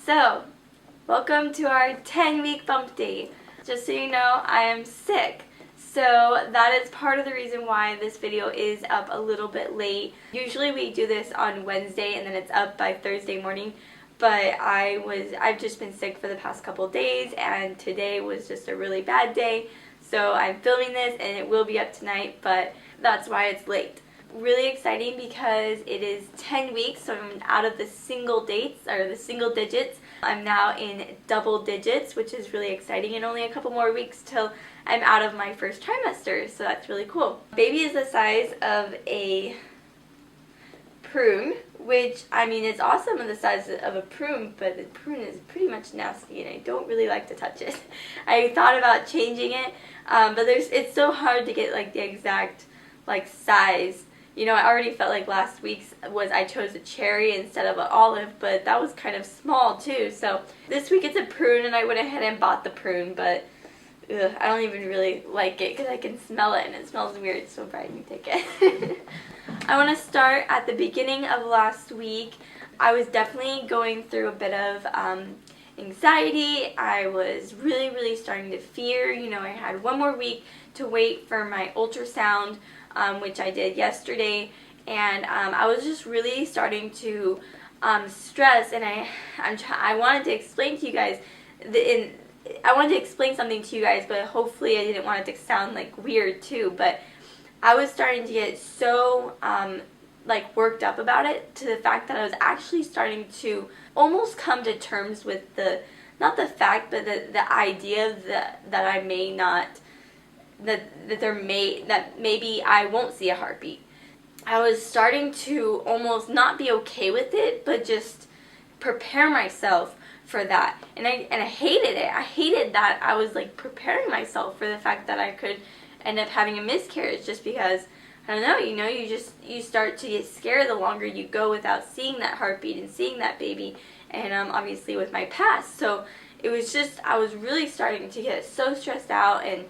So, welcome to our 10-week bump date. Just so you know, I am sick. So that is part of the reason why this video is up a little bit late. Usually we do this on Wednesday and then it's up by Thursday morning. But I've just been sick for the past couple days and today was just a really bad day. So I'm filming this and it will be up tonight, but that's why it's late. Really exciting because it is 10 weeks, so I'm out of the single dates, or the single digits. I'm now in double digits, which is really exciting, and only a couple more weeks till I'm out of my first trimester, so that's really cool. Baby is the size of a prune, which, I mean, it's awesome in the size of a prune, but the prune is pretty much nasty, and I don't really like to touch it. I thought about changing it, but it's so hard to get, like, the exact, like, size. You know, I already felt like last week's I chose a cherry instead of an olive, but that was kind of small too. So this week it's a prune, and I went ahead and bought the prune, but I don't even really like it because I can smell it and it smells weird, so Brian, you take it. I want to start at the beginning of last week. I was definitely going through a bit of anxiety. I was really starting to fear. You know, I had one more week to wait for my ultrasound, which I did yesterday, and I was just really starting to stress, and I wanted to explain to you guys, I wanted to explain something to you guys, but hopefully I didn't want it to sound like weird too, but I was starting to get so like worked up about it, to the fact that I was actually starting to almost come to terms with not the fact, but the idea that I may not, that maybe I won't see a heartbeat. I was starting to almost not be okay with it, but just prepare myself for that. And I hated it. I hated that I was like preparing myself for the fact that I could end up having a miscarriage, just because, I don't know, you start to get scared the longer you go without seeing that heartbeat and seeing that baby, and obviously with my past. So it was just, I was really starting to get so stressed out and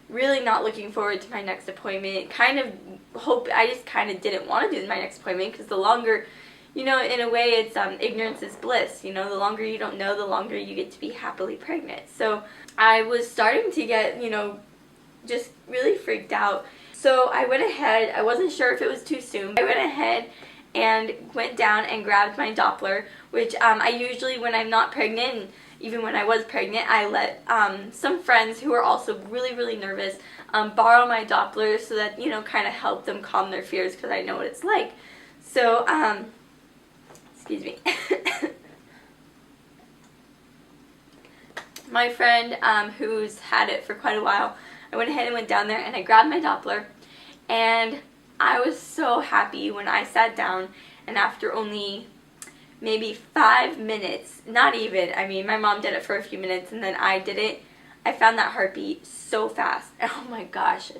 really not looking forward to my next appointment. I just kind of didn't want to do my next appointment, because the longer, you know, in a way it's ignorance is bliss. You know, the longer you don't know, the longer you get to be happily pregnant. So I was starting to get, you know, just really freaked out. So I went ahead, I wasn't sure if it was too soon. I went ahead and went down and grabbed my Doppler, which I usually, when I'm not pregnant, and even when I was pregnant, I let some friends who are also really nervous borrow my Doppler, so that, you know, kind of help them calm their fears, because I know what it's like. So, excuse me. My friend who's had it for quite a while, I went ahead and went down there and I grabbed my Doppler, and I was so happy when I sat down, and after only maybe 5 minutes, not even, I mean, my mom did it for a few minutes and then I did it, I found that heartbeat so fast. And oh my gosh,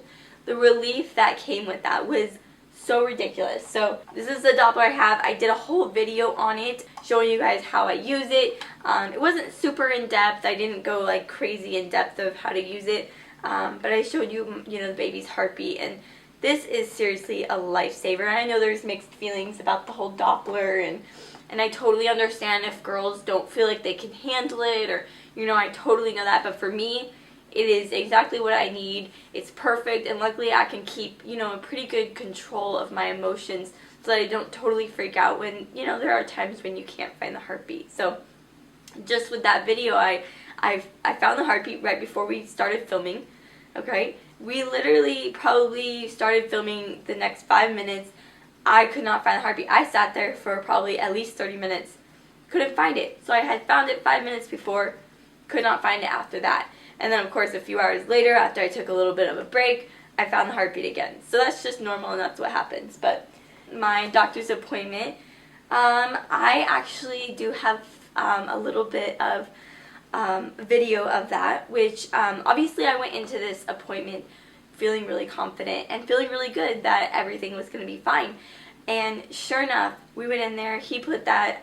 the relief that came with that was so ridiculous. So this is the Doppler I have. I did a whole video on it showing you guys how I use it. It wasn't super in depth. I didn't go like crazy in depth of how to use it, but I showed you, you know, the baby's heartbeat, and this is seriously a lifesaver. I know there's mixed feelings about the whole Doppler, and I totally understand if girls don't feel like they can handle it, or, you know, I totally know that, but for me, it is exactly what I need. It's perfect, and luckily I can keep, you know, a pretty good control of my emotions, so that I don't totally freak out when, you know, there are times when you can't find the heartbeat. So just with that video, I found the heartbeat right before we started filming. Okay, we literally probably started filming the next 5 minutes. I could not find the heartbeat. I sat there for probably at least 30 minutes. Couldn't find it. So I had found it 5 minutes before, could not find it after that. And then, of course, a few hours later, after I took a little bit of a break, I found the heartbeat again. So that's just normal, and that's what happens. But my doctor's appointment, I actually do have a little bit of video of that, which obviously I went into this appointment feeling really confident and feeling really good that everything was going to be fine. And sure enough, we went in there, he put that,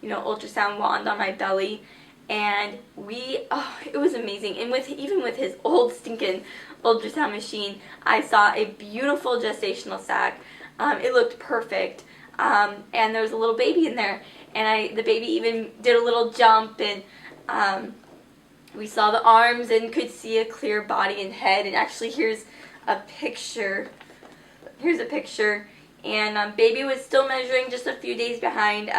you know, ultrasound wand on my belly, and it was amazing. And even with his old stinking ultrasound machine, I saw a beautiful gestational sac. It looked perfect. and there was a little baby in there, and the baby even did a little jump, and we saw the arms and could see a clear body and head. And actually, here's a picture. Here's a picture, and baby was still measuring, just a few days behind.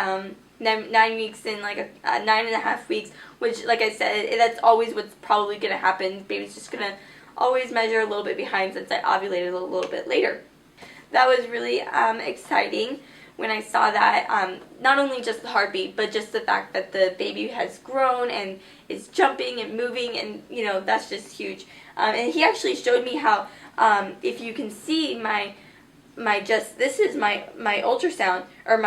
9 weeks and like 9.5 weeks, which, like I said, that's always what's probably gonna happen. Baby's just gonna always measure a little bit behind since I ovulated a little bit later. That was really exciting when I saw that. Not only just the heartbeat, but just the fact that the baby has grown and is jumping and moving, and you know, that's just huge. And he actually showed me how, if you can see this is my ultrasound, or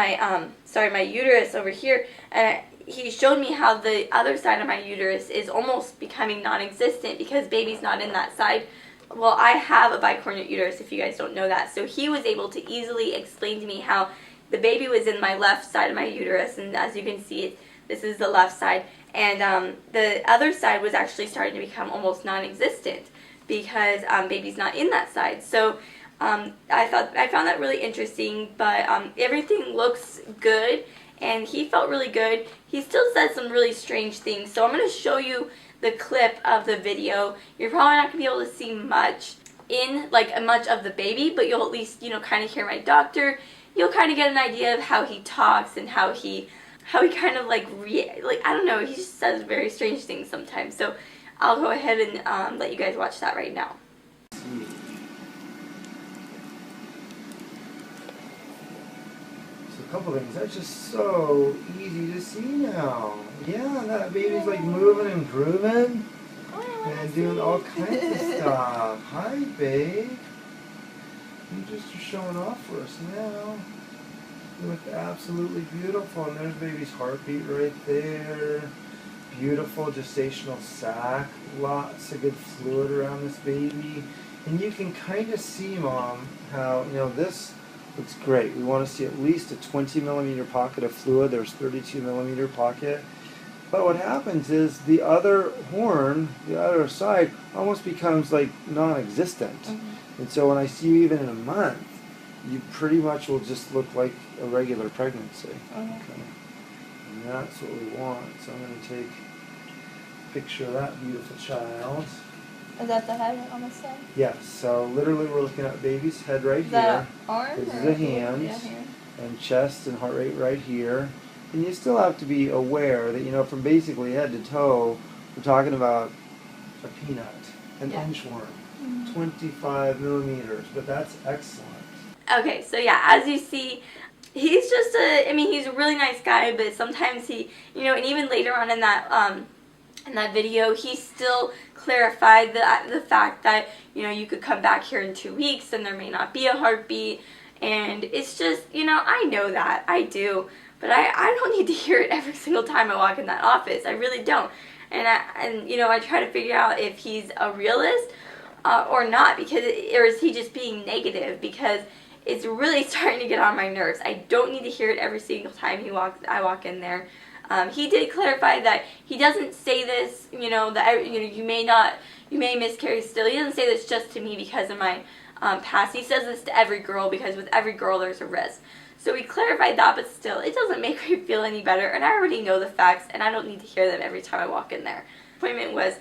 my uterus over here, and he showed me how the other side of my uterus is almost becoming non-existent because baby's not in that side. Well, I have a bicornuate uterus, if you guys don't know that. So he was able to easily explain to me how the baby was in my left side of my uterus, and as you can see, this is the left side, and the other side was actually starting to become almost non-existent because baby's not in that side. So I found that really interesting, but everything looks good, and he felt really good. He still said some really strange things, so I'm going to show you the clip of the video. You're probably not going to be able to see much of the baby, but you'll at least, you know, kind of hear my doctor. You'll kind of get an idea of how he talks and how he kind of I don't know, he just says very strange things sometimes. So I'll go ahead and let you guys watch that right now. A couple things. That's just so easy to see now. Yeah, that baby's like moving and grooving and doing all kinds of stuff. Hi, babe. You just are showing off for us now. You look absolutely beautiful. And there's baby's heartbeat right there. Beautiful gestational sac. Lots of good fluid around this baby. And you can kind of see, Mom, how, you know, this looks great. We want to see at least a 20 millimeter pocket of fluid. There's 32 millimeter pocket. But what happens is the other horn, the other side, almost becomes like non-existent. Mm-hmm. And so when I see you even in a month, you pretty much will just look like a regular pregnancy. Mm-hmm. Okay. And that's what we want. So I'm going to take a picture of that beautiful child. Is that the head on the side? Yes. So literally we're looking at baby's head right here. Is that an arm? This is the hands. Yeah, here. And chest and heart rate right here. And you still have to be aware that, you know, from basically head to toe, we're talking about a peanut, an inchworm, 25 millimeters, but that's excellent. Okay, so yeah, as you see, he's just he's a really nice guy, but sometimes he, you know, and even later on in that video, he still clarified the fact that, you know, you could come back here in 2 weeks and there may not be a heartbeat, and it's just, you know, I know that, I do, but I don't need to hear it every single time I walk in that office. I really don't. And you know, I try to figure out if he's a realist or not, or is he just being negative, because it's really starting to get on my nerves. I don't need to hear it every single time I walk in there. He did clarify that he doesn't say this, you know, that you may miscarry still. He doesn't say this just to me because of my past. He says this to every girl because with every girl there's a risk. So we clarified that, but still, it doesn't make me feel any better, and I already know the facts, and I don't need to hear them every time I walk in there. The appointment was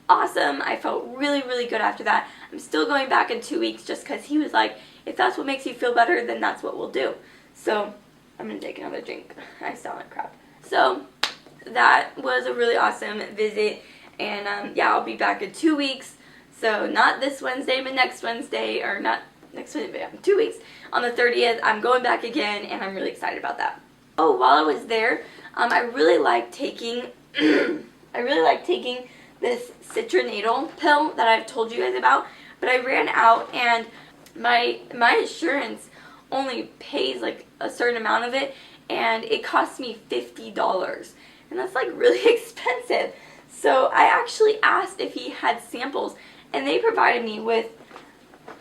awesome. I felt really, really good after that. I'm still going back in 2 weeks just because he was like, if that's what makes you feel better, then that's what we'll do. So I'm going to take another drink. I sound like crap. So that was a really awesome visit, and yeah, I'll be back in 2 weeks. So not this Wednesday, but next Wednesday, or not next Wednesday, but yeah, 2 weeks. On the 30th, I'm going back again, and I'm really excited about that. Oh, while I was there, I really like taking this Prenatal pill that I've told you guys about, but I ran out, and my insurance only pays like a certain amount of it, and it cost me $50, and that's like really expensive. So I actually asked if he had samples, and they provided me with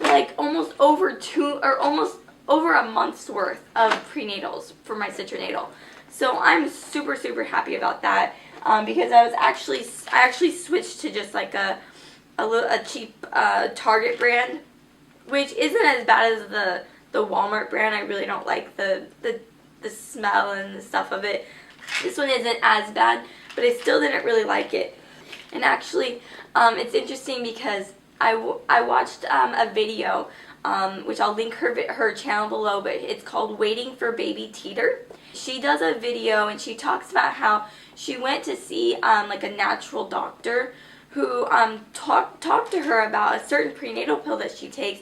like almost over a month's worth of prenatals for my Prenatal. So I'm super, super happy about that, because I actually switched to just like a cheap Target brand, which isn't as bad as the the Walmart brand. I really don't like the smell and the stuff of it. This one isn't as bad, but I still didn't really like it. And actually, it's interesting because I watched a video, which I'll link her channel below, but it's called Waiting for Baby Teeter. She does a video and she talks about how she went to see like a natural doctor who talked to her about a certain prenatal pill that she takes,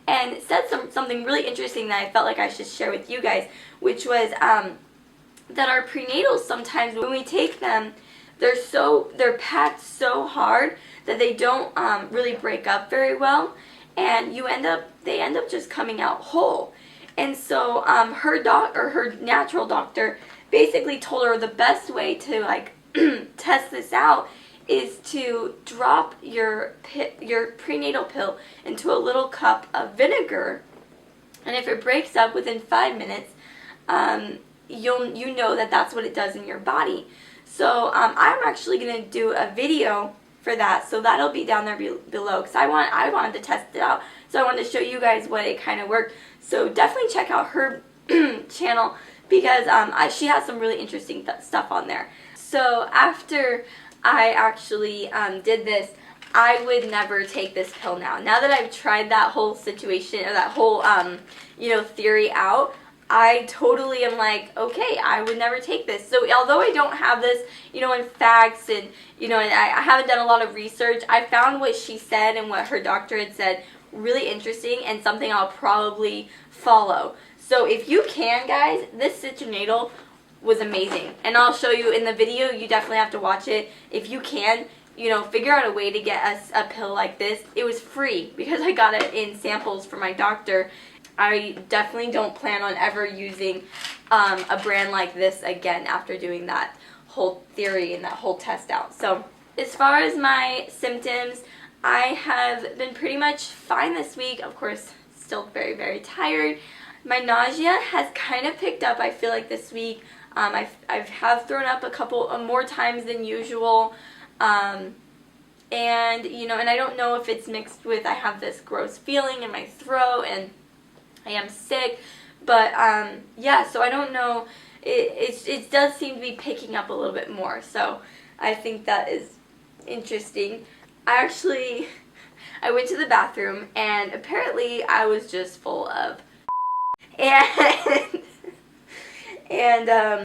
and said something really interesting that I felt like I should share with you guys, which was that our prenatals, sometimes when we take them, they're packed so hard that they don't really break up very well, and they end up just coming out whole. And so her natural doctor basically told her the best way to like test this out is to drop your prenatal pill into a little cup of vinegar, and if it breaks up within 5 minutes, you know that that's what it does in your body. So I'm actually going to do a video for that, so that'll be down there below, because I wanted to test it out, so I wanted to show you guys what it kind of worked. So definitely check out her channel, because she has some really interesting stuff on there. So after I actually did this, I would never take this pill now. Now that I've tried that whole situation, or that whole theory out, I totally am like, okay, I would never take this. So although I don't have this, in facts, and, and I haven't done a lot of research, I found what she said and what her doctor had said really interesting, and something I'll probably follow. So if you can, guys, this citrinatal was amazing. And I'll show you in the video. You definitely have to watch it. If you can, figure out a way to get a pill like this. It was free because I got it in samples from my doctor. I definitely don't plan on ever using a brand like this again after doing that whole theory and that whole test out. So as far as my symptoms, I have been pretty much fine this week. Of course, still very, very tired. My nausea has kind of picked up, I feel like, this week. I have thrown up a couple more times than usual. And I don't know if it's mixed with I have this gross feeling in my throat and I am sick, but yeah, so I don't know. It does seem to be picking up a little bit more, so I think that is interesting. I went to the bathroom, and apparently I was just full of and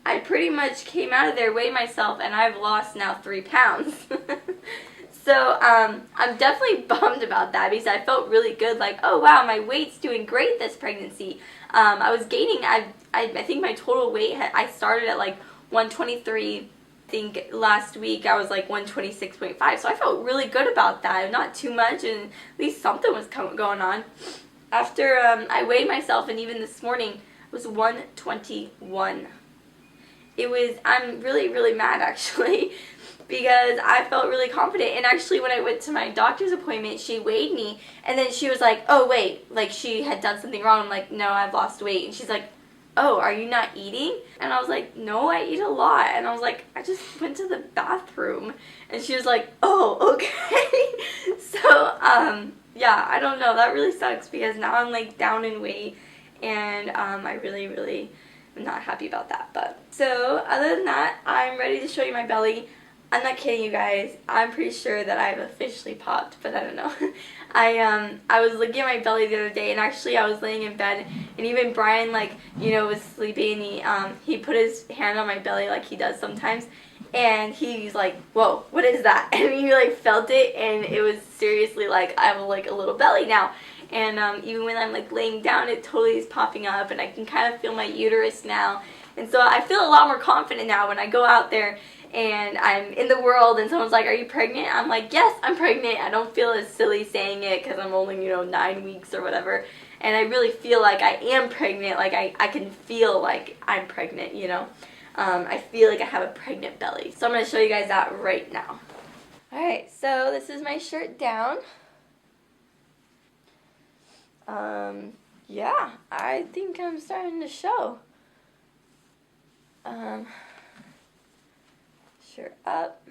I pretty much came out of there, weighed myself, and I've lost now 3 pounds. So I'm definitely bummed about that, because I felt really good, like, oh wow, my weight's doing great this pregnancy. I was gaining, I think my total weight, I started at like 123. I think last week I was like 126.5, so I felt really good about that. Not too much, and at least something was going on. After I weighed myself, and even this morning, it was 121. I'm really, really mad, actually, because I felt really confident. And actually, when I went to my doctor's appointment, she weighed me, and then she was like, oh wait, like she had done something wrong. I'm like, no, I've lost weight. And she's like, oh, are you not eating? And I was like, no, I eat a lot. And I was like, I just went to the bathroom. And she was like, oh, okay. So yeah, I don't know, that really sucks, because now I'm like down in weight, and I really, really am not happy about that. But so other than that, I'm ready to show you my belly. I'm not kidding, you guys. I'm pretty sure that I've officially popped, but I don't know. I was looking at my belly the other day, and actually I was laying in bed, and even Brian, like, was sleeping, and he put his hand on my belly like he does sometimes, and he's like, whoa, what is that? And he like felt it, and it was seriously like, I have like a little belly now. And even when I'm like laying down, it totally is popping up, and I can kind of feel my uterus now. And so I feel a lot more confident now when I go out there and I'm in the world and someone's like, are you pregnant? I'm like, yes, I'm pregnant. I don't feel as silly saying it because I'm only, 9 weeks or whatever. And I really feel like I am pregnant. Like I can feel like I'm pregnant, I feel like I have a pregnant belly. So I'm going to show you guys that right now. Alright, so this is my shirt down. Yeah, I think I'm starting to show. Shirt up.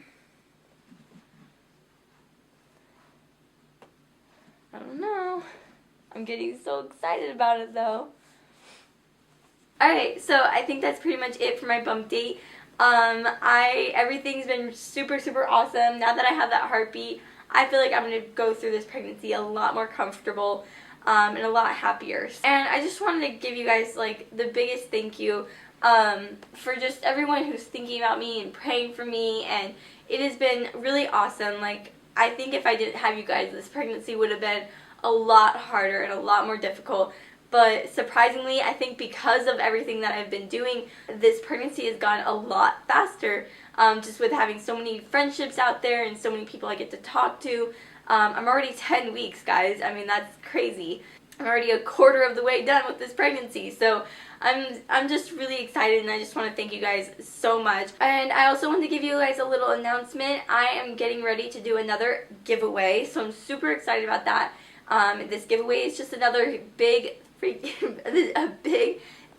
I don't know. I'm getting so excited about it though. Alright, so I think that's pretty much it for my bump date. Everything's been super, super awesome. Now that I have that heartbeat, I feel like I'm going to go through this pregnancy a lot more comfortable and a lot happier. And I just wanted to give you guys like the biggest thank you for just everyone who's thinking about me and praying for me, and it has been really awesome. Like, I think if I didn't have you guys, this pregnancy would have been a lot harder and a lot more difficult. But surprisingly, I think because of everything that I've been doing, this pregnancy has gone a lot faster, just with having so many friendships out there and so many people I get to talk to. I'm already 10 weeks, guys. I mean, that's crazy. I'm already a quarter of the way done with this pregnancy, so I'm just really excited, and I just want to thank you guys so much. And I also want to give you guys a little announcement. I am getting ready to do another giveaway, so I'm super excited about that. This giveaway is just another big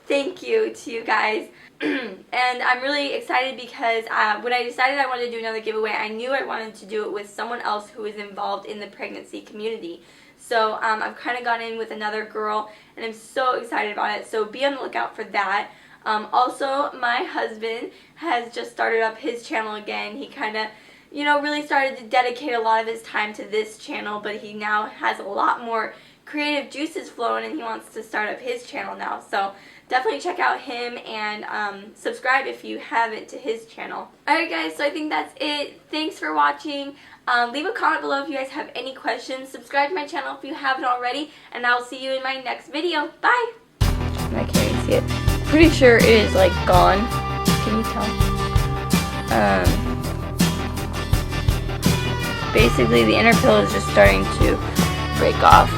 thank you to you guys. And I'm really excited because when I decided I wanted to do another giveaway, I knew I wanted to do it with someone else who is involved in the pregnancy community. So I've kind of gone in with another girl, and I'm so excited about it. So be on the lookout for that. Also, my husband has just started up his channel again. He kind of, really started to dedicate a lot of his time to this channel, but he now has a lot more creative juices flowing, and he wants to start up his channel now. So definitely check out him and subscribe if you haven't to his channel. Alright guys, so I think that's it. Thanks for watching. Leave a comment below if you guys have any questions. Subscribe to my channel if you haven't already, and I'll see you in my next video. Bye! I can't even see it. Pretty sure it is like gone. Can you tell? Basically the inner pill is just starting to break off.